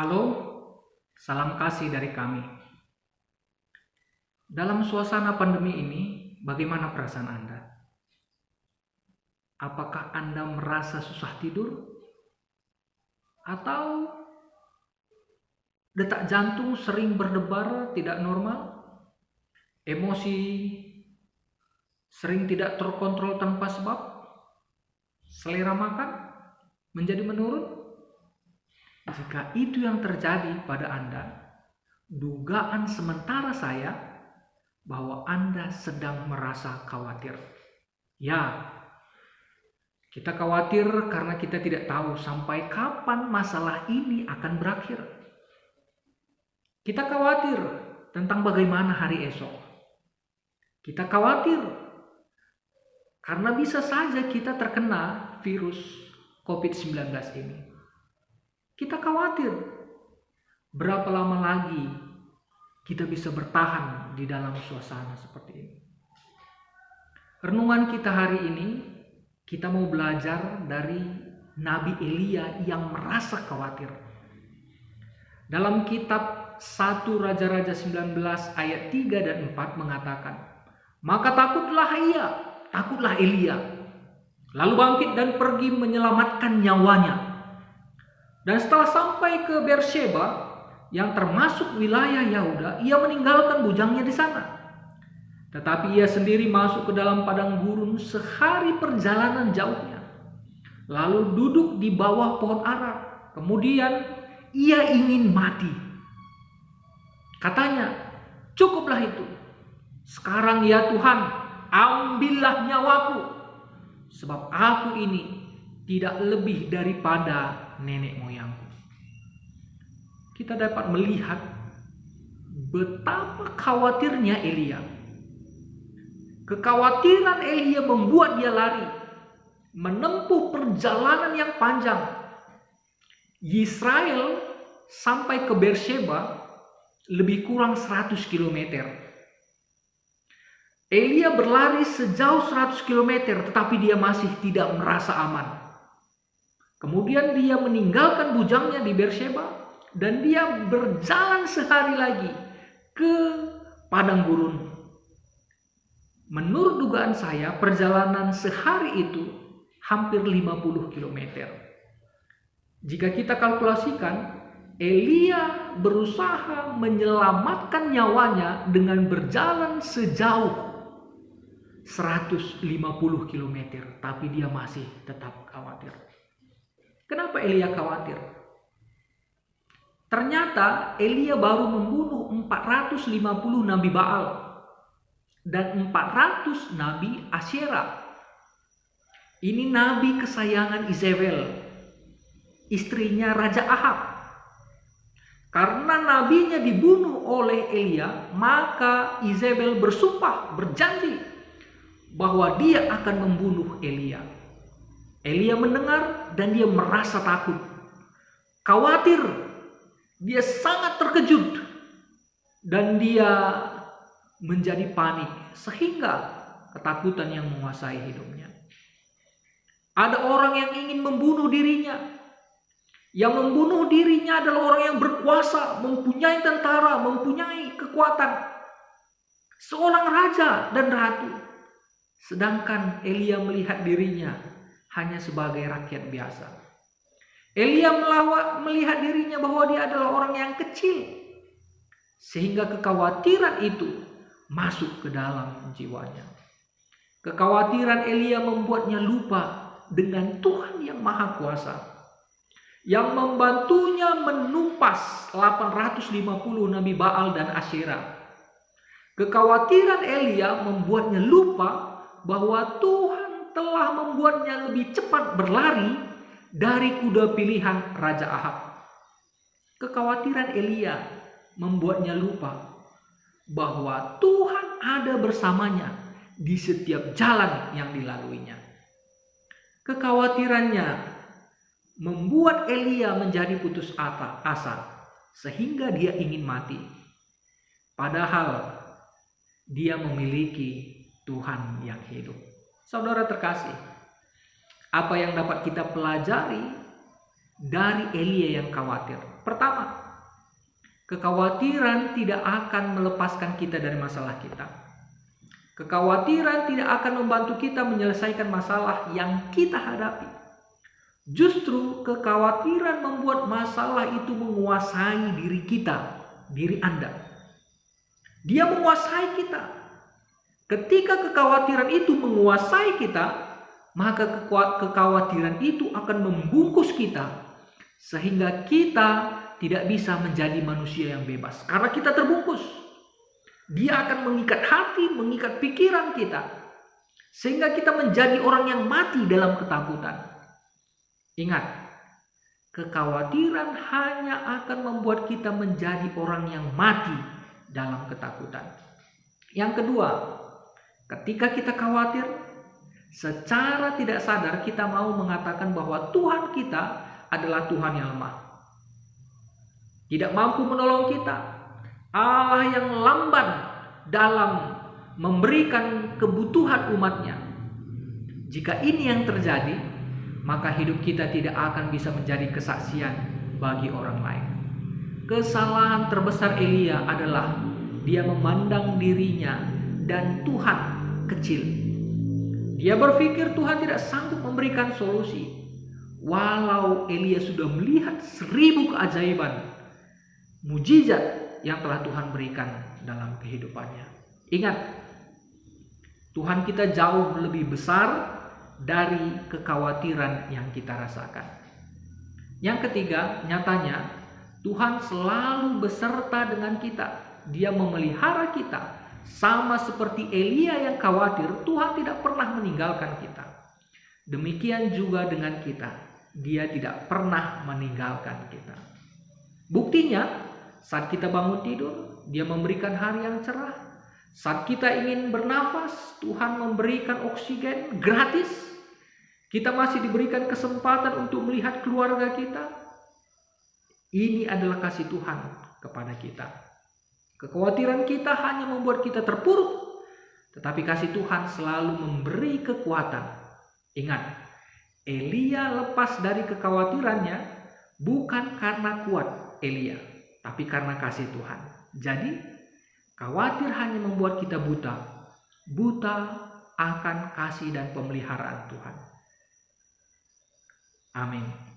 Halo, salam kasih dari kami. Dalam suasana pandemi ini, bagaimana perasaan Anda? Apakah Anda merasa susah tidur? Atau detak jantung sering berdebar tidak normal? Emosi sering tidak terkontrol tanpa sebab? Selera makan menjadi menurun? Jika itu yang terjadi pada Anda, dugaan sementara saya bahwa Anda sedang merasa khawatir. Ya, kita khawatir karena kita tidak tahu sampai kapan masalah ini akan berakhir. Kita khawatir tentang bagaimana hari esok. Kita khawatir karena bisa saja kita terkena virus COVID-19 ini. Kita khawatir berapa lama lagi kita bisa bertahan di dalam suasana seperti ini. Renungan kita hari ini, kita mau belajar dari Nabi Elia yang merasa khawatir. Dalam kitab 1 Raja-Raja 19 ayat 3 dan 4 mengatakan, "Maka takutlah Elia, lalu bangkit dan pergi menyelamatkan nyawanya. Dan setelah sampai ke Beersheba, yang termasuk wilayah Yehuda, ia meninggalkan bujangnya di sana. Tetapi ia sendiri masuk ke dalam padang gurun sehari perjalanan jauhnya, lalu duduk di bawah pohon ara. Kemudian ia ingin mati. Katanya, cukuplah itu. Sekarang ya Tuhan, ambillah nyawaku, sebab aku ini tidak lebih daripada nenek moyangku." Kita dapat melihat betapa khawatirnya Elia. Kekhawatiran Elia membuat dia lari, menempuh perjalanan yang panjang. Israel sampai ke Beersheba lebih kurang 100 km. Elia berlari sejauh 100 km, tetapi dia masih tidak merasa aman. Kemudian dia meninggalkan bujangnya di Beersheba dan dia berjalan sehari lagi ke padang gurun. Menurut dugaan saya, perjalanan sehari itu hampir 50 km. Jika kita kalkulasikan, Elia berusaha menyelamatkan nyawanya dengan berjalan sejauh 150 km, tapi dia masih tetap khawatir. Kenapa Elia khawatir? Ternyata Elia baru membunuh 450 nabi Baal dan 400 nabi Asyera. Ini nabi kesayangan Izebel, istrinya Raja Ahab. Karena nabinya dibunuh oleh Elia, maka Izebel bersumpah, berjanji bahwa dia akan membunuh Elia. Elia mendengar dan dia merasa takut, khawatir. Dia sangat terkejut dan dia menjadi panik sehingga ketakutan yang menguasai hidupnya. Ada orang yang ingin membunuh dirinya. Yang membunuh dirinya adalah orang yang berkuasa, mempunyai tentara, mempunyai kekuatan. Seorang raja dan ratu. Sedangkan Elia melihat dirinya hanya sebagai rakyat biasa. Elia melihat dirinya bahwa dia adalah orang yang kecil. Sehingga kekhawatiran itu masuk ke dalam jiwanya. Kekhawatiran Elia membuatnya lupa dengan Tuhan yang Maha Kuasa, yang membantunya menumpas 850 nabi Baal dan Asyera. Kekhawatiran Elia membuatnya lupa bahwa Tuhan telah membuatnya lebih cepat berlari dari kuda pilihan Raja Ahab. Kekhawatiran Elia membuatnya lupa bahwa Tuhan ada bersamanya di setiap jalan yang dilaluinya. Kekhawatirannya membuat Elia menjadi putus asa sehingga dia ingin mati. Padahal dia memiliki Tuhan yang hidup. Saudara terkasih, apa yang dapat kita pelajari dari Elia yang khawatir. Pertama, kekhawatiran tidak akan melepaskan kita dari masalah kita. Kekhawatiran tidak akan membantu kita menyelesaikan masalah yang kita hadapi. Justru kekhawatiran membuat masalah itu menguasai diri kita, diri Anda. Dia menguasai kita. Ketika kekhawatiran itu menguasai kita, maka kekhawatiran itu akan membungkus kita, sehingga kita tidak bisa menjadi manusia yang bebas. Karena kita terbungkus. Dia akan mengikat hati, mengikat pikiran kita, sehingga kita menjadi orang yang mati dalam ketakutan. Ingat, kekhawatiran hanya akan membuat kita menjadi orang yang mati dalam ketakutan. Yang kedua, ketika kita khawatir, secara tidak sadar kita mau mengatakan bahwa Tuhan kita adalah Tuhan yang lemah, tidak mampu menolong kita, Allah yang lamban dalam memberikan kebutuhan umatnya. Jika ini yang terjadi, maka hidup kita tidak akan bisa menjadi kesaksian bagi orang lain. Kesalahan terbesar Elia adalah dia memandang dirinya dan Tuhan kecil. Dia berpikir Tuhan tidak sanggup memberikan solusi. Walau Elia sudah melihat 1000 keajaiban, mujizat yang telah Tuhan berikan dalam kehidupannya. Ingat, Tuhan kita jauh lebih besar dari kekhawatiran yang kita rasakan. Yang ketiga, nyatanya Tuhan selalu beserta dengan kita. Dia memelihara kita. Sama seperti Elia yang khawatir, Tuhan tidak pernah meninggalkan kita. Demikian juga dengan kita. Dia tidak pernah meninggalkan kita. Buktinya, saat kita bangun tidur, Dia memberikan hari yang cerah. Saat kita ingin bernafas, Tuhan memberikan oksigen gratis. Kita masih diberikan kesempatan untuk melihat keluarga kita. Ini adalah kasih Tuhan kepada kita. Kekhawatiran kita hanya membuat kita terpuruk, tetapi kasih Tuhan selalu memberi kekuatan. Ingat, Elia lepas dari kekhawatirannya bukan karena kuat Elia, tapi karena kasih Tuhan. Jadi, khawatir hanya membuat kita buta. Buta akan kasih dan pemeliharaan Tuhan. Amin.